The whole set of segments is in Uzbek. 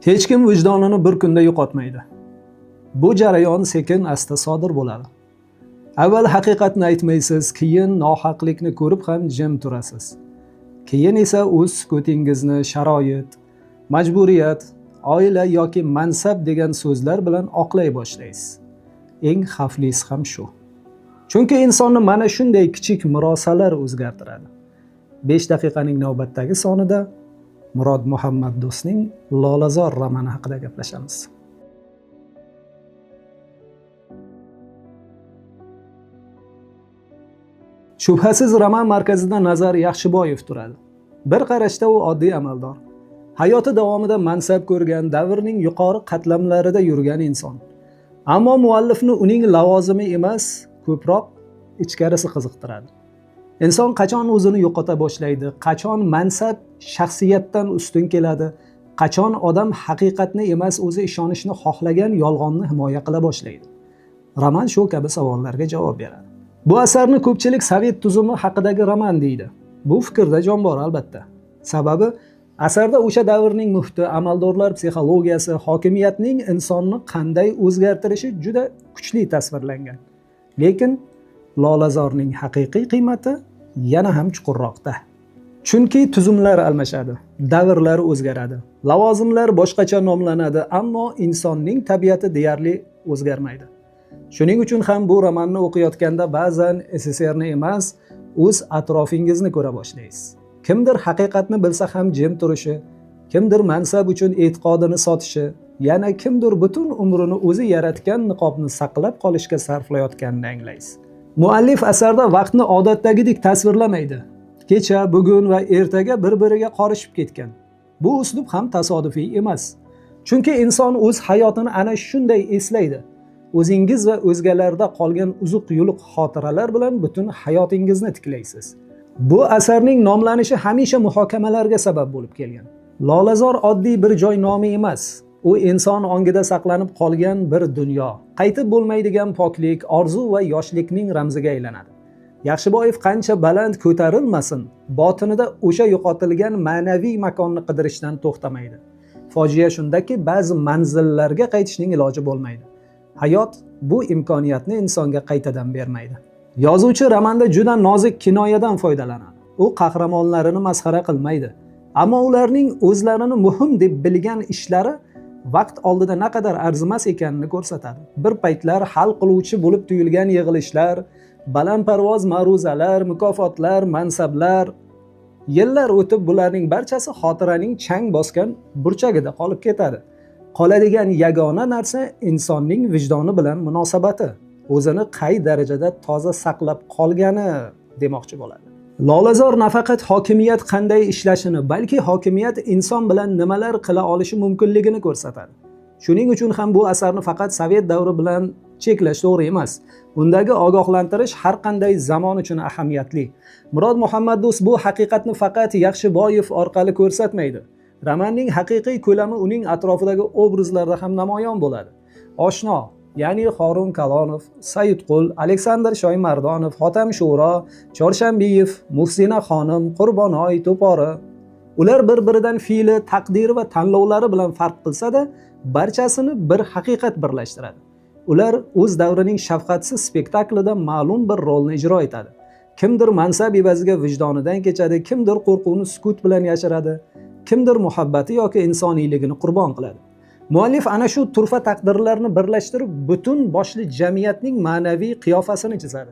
Hech kim vijdonini bir kunda yo'qotmaydi. Bu jarayon sekin-asta sodir bo'ladi. Avval haqiqatni aytmaysiz, keyin nohaqlikni ko'rib ham jim turasiz. Keyin esa o'z sukutingizni sharoit, majburiyat, oila yoki mansab degan so'zlar bilan oqlay boshlaysiz. Eng xavflisi ham shu. Chunki insonni mana shunday kichik murosalar o'zgartiradi. 5 daqiqaning navbatdagi sonida Murod Muhammad Do'stning Lolazor romani haqida gaplashamiz. Shubhasiz roman markazida Nazar Yaxshiboyev turadi. Bir qarashda u oddiy amaldor. Hayoti davomida mansab ko'rgan, davrning yuqori qatlamlarida yurgan inson. Ammo muallifni uning lavozimi emas, ko'proq ichkarisi qiziqtiradi. Inson qachon o'zini yo'qota boshlaydi, qachon mansab shaxsiyatdan ustun keladi, qachon odam haqiqatni emas, o'zi ishonishni xohlagan yolg'onni himoya qila boshlaydi. Roman shu kabi savollarga javob beradi. Bu asarni ko'pchilik Sovet tuzumi haqidagi roman deydi. Bu fikrda jon bor albatta. Sababi asarda o'sha davrning muhiti, amaldorlar psixologiyasi, hokimiyatning insonni qanday o'zgartirishi juda kuchli tasvirlangan. Lekin Lolazorning haqiqiy qiymati yana ham chuqurroqda. Chunki tuzumlar almashadi, davrlar o'zgaradi, lavozimlar boshqacha nomlanadi, ammo insonning tabiati deyarli o'zgarmaydi. Shuning uchun ham bu romanni o'qiyotganda ba'zan SSRni emas, o'z atrofingizni ko'ra boshlaysiz. Kimdir haqiqatni bilsa ham jim turishi, kimdir mansab uchun e'tiqodini sotishi, yana kimdir butun umrini o'zi yaratgan niqobni saqlab qolishga sarflayotganini anglaysiz. Muallif asarda vaqtni odatdagidek tasvirlamaydi. Kecha, bugun va ertaga bir-biriga qorishib ketgan. Bu uslub ham tasodifiy emas. Chunki inson o'z hayotini ana shunday eslaydi. O'zingiz va o'zgalarda qolgan uzuq-yuluq xotiralar bilan butun hayotingizni tiklaysiz. Bu asarning nomlanishi hamisha muhokamalarga sabab bo'lib kelgan. Lolazor oddiy bir joy nomi emas. U inson ongida saqlanib qolgan bir dunyo, qaytib bo'lmaydigan poklik, orzu va yoshlikning ramziga aylanadi. Yaxshiboyev qancha baland ko'tarilmasin, botinida o'sha yo'qotilgan ma'naviy makonni qidirishdan to'xtamaydi. Fojia shundaki, ba'zi manzillarga qaytishning iloji bo'lmaydi. Hayot bu imkoniyatni insonga qaytadan bermaydi. Yozuvchi romanda juda nozik kinoyadan foydalanadi. U qahramonlarini masxara qilmaydi, ammo ularning o'zlarini muhim deb bilgan ishlari vaqt oldida naqadar arzimas ekanini ko'rsatadi. Bir paytlar hal qiluvchi bo'lib tuyulgan yig'ilishlar, balandparvoz ma'ruzalar, mukofotlar, mansablar, yillar o'tib bularning barchasi xotiraning chang bosgan burchagida qolib ketadi. Qoladigan yagona narsa insonning vijdoni bilan munosabati, o'zini qay darajada toza saqlab qolgani demoqchi bo'ladi. Lolazor nafaqat hokimiyat qanday ishlashini, balki hokimiyat inson bilan nimalar qila olishi mumkinligini ko'rsatadi. Shuning uchun ham bu asarni faqat Sovet davri bilan cheklash to'g'ri emas. Undagi ogohlantirish har qanday zamon uchun ahamiyatli. Murod Muhammad Do'st bu haqiqatni faqat Yaxshiboyev orqali ko'rsatmaydi. Romanning haqiqiy ko'lami uning atrofidagi obrazlarda ham namoyon bo'ladi. Oshno, ya'ni Xorun Kalonov, Sayidqul, Aleksandr Shoymardonov, Hotam Sho'ro, Chorshambiyev, Muhsina xonim, Qurbonoy, To'pori. Ular bir-biridan fe'li, taqdiri va tanlovlari bilan farq qilsa-da, barchasini bir haqiqat birlashtiradi. Ular o'z davrining shafqatsiz spektaklida ma'lum bir rolni ijro etadi. Kimdir mansab evaziga vijdonidan kechadi, kimdir qo'rquvni sukut bilan yashiradi, kimdir muhabbati yoki insoniyligini qurbon qiladi. Muallif ana shu turfa taqdirlarni birlashtirib, butun boshli jamiyatning ma'naviy qiyofasini chizadi.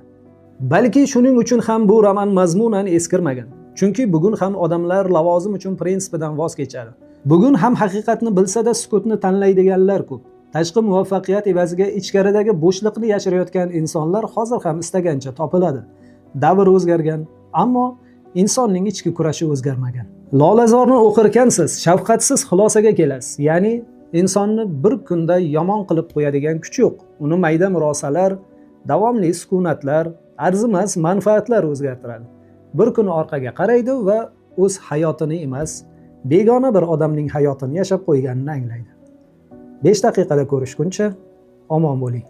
Balki shuning uchun ham bu roman mazmunan eskirmagan. Chunki bugun ham odamlar lavozim uchun prinsipidan voz kechadi. Bugun ham haqiqatni bilsa-da sukutni tanlaydiganlar ko'p. Tashqi muvaffaqiyat evaziga ichkaridagi bo'shliqni yashirayotgan insonlar hozir ham istagancha topiladi. Davr o'zgargan, ammo insonning ichki kurashi o'zgarmagan. Lolazorni o'qirkansiz, shafqatsiz xulosaga kelasiz. Ya'ni insonni bir kunda yomon qilib qo'yadigan kuch yo'q. Uni mayda murosalar, davomli sukunatlar, arzimas manfaatlar o'zgartiradi. Bir kun orqaga qaraydi va o'z hayotini emas, begona bir odamning hayotini yashab qo'yganini anglaydi. 5 daqiqada ko'rishguncha omon bo'ling.